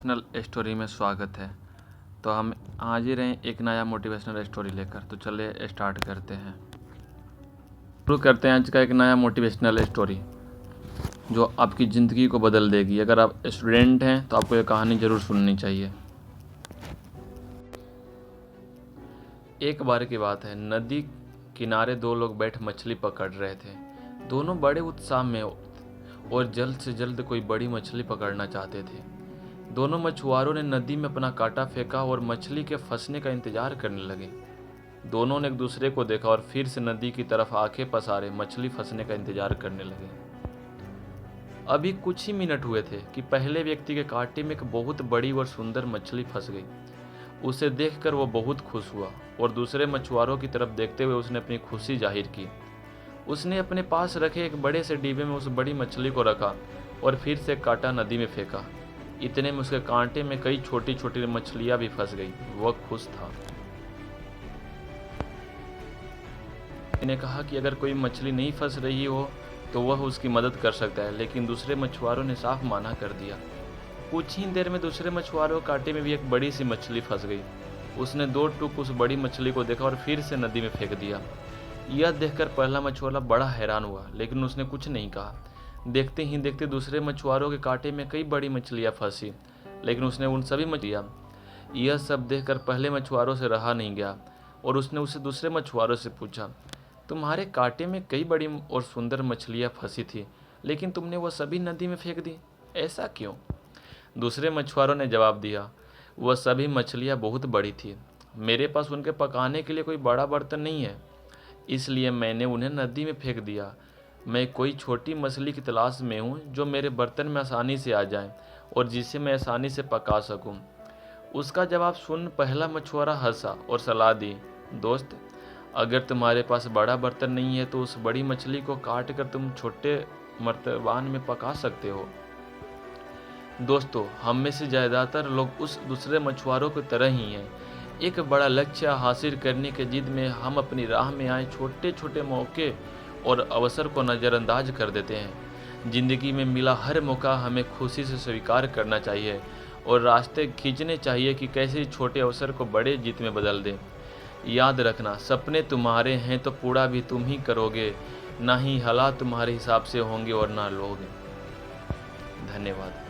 Motivational story में स्वागत है। तो हम आज ही रहे एक नया मोटिवेशनल स्टोरी लेकर। तो चलिए स्टार्ट करते हैं। शुरू करते हैं आज का एक नया मोटिवेशनल स्टोरी जो आपकी ज़िंदगी को बदल देगी। अगर आप स्टूडेंट हैं तो आपको ये कहानी ज़रूर सुननी चाहिए। एक बार की बात है, नदी किनारे दो लोग बैठ मछली पकड़ रहे थे। दोनों बड़े उत्साह में और जल्द से जल्द कोई बड़ी मछली पकड़ना चाहते थे। दोनों मछुआरों ने नदी में अपना कांटा फेंका और मछली के फंसने का इंतजार करने लगे। दोनों ने एक दूसरे को देखा और फिर से नदी की तरफ आंखें पसारे मछली फंसने का इंतजार करने लगे। अभी कुछ ही मिनट हुए थे कि पहले व्यक्ति के कांटे में एक बहुत बड़ी और सुंदर मछली फंस गई। उसे देखकर वो बहुत खुश हुआ और दूसरे मछुआरों की तरफ देखते हुए उसने अपनी खुशी जाहिर की। उसने अपने पास रखे एक बड़े से डिब्बे में उस बड़ी मछली को रखा और फिर से कांटा नदी में फेंका। इतने में उसके कांटे में कई छोटी छोटी मछलियां भी फंस गई। वह खुश था। मैंने कहा कि अगर कोई मछली नहीं फंस रही हो तो वह उसकी मदद कर सकता है, लेकिन दूसरे मछुआरों ने साफ मना कर दिया। कुछ ही देर में दूसरे मछुआरों के कांटे में भी एक बड़ी सी मछली फंस गई। उसने दो टूक उस बड़ी मछली को देखा और फिर से नदी में फेंक दिया। यह देखकर पहला मछुआरा बड़ा हैरान हुआ, लेकिन उसने कुछ नहीं कहा। देखते ही देखते दूसरे मछुआरों के कांटे में कई बड़ी मछलियां फंसी, लेकिन उसने उन सभी मछलियां। यह सब देखकर पहले मछुआरों से रहा नहीं गया और उसने उसे दूसरे मछुआरों से पूछा, तुम्हारे कांटे में कई बड़ी और सुंदर मछलियां फंसी थी, लेकिन तुमने वह सभी नदी में फेंक दी, ऐसा क्यों? दूसरे मछुआरों ने जवाब दिया, वह सभी मछलियां बहुत बड़ी थी। मेरे पास उनके पकाने के लिए कोई बड़ा बर्तन नहीं है, इसलिए मैंने उन्हें नदी में फेंक दिया। मैं कोई छोटी मछली की तलाश में हूँ जो मेरे बर्तन में आसानी से आ जाए और जिसे मैं आसानी से पका सकूँ। उसका जवाब सुन पहला मछुआरा हंसा और सलाह दी, दोस्त, अगर तुम्हारे पास बड़ा बर्तन नहीं है तो उस बड़ी मछली को काट कर तुम छोटे मर्तबान में पका सकते हो। दोस्तों, हम में से ज़्यादातर लोग उस दूसरे मछुआरों की तरह ही हैं। एक बड़ा लक्ष्य हासिल करने के जिद में हम अपनी राह में आए छोटे छोटे मौके और अवसर को नज़रअंदाज कर देते हैं। ज़िंदगी में मिला हर मौका हमें खुशी से स्वीकार करना चाहिए और रास्ते खींचने चाहिए कि कैसे छोटे अवसर को बड़े जीत में बदल दें। याद रखना, सपने तुम्हारे हैं तो पूरा भी तुम ही करोगे, ना ही हालात तुम्हारे हिसाब से होंगे और ना लोग। धन्यवाद।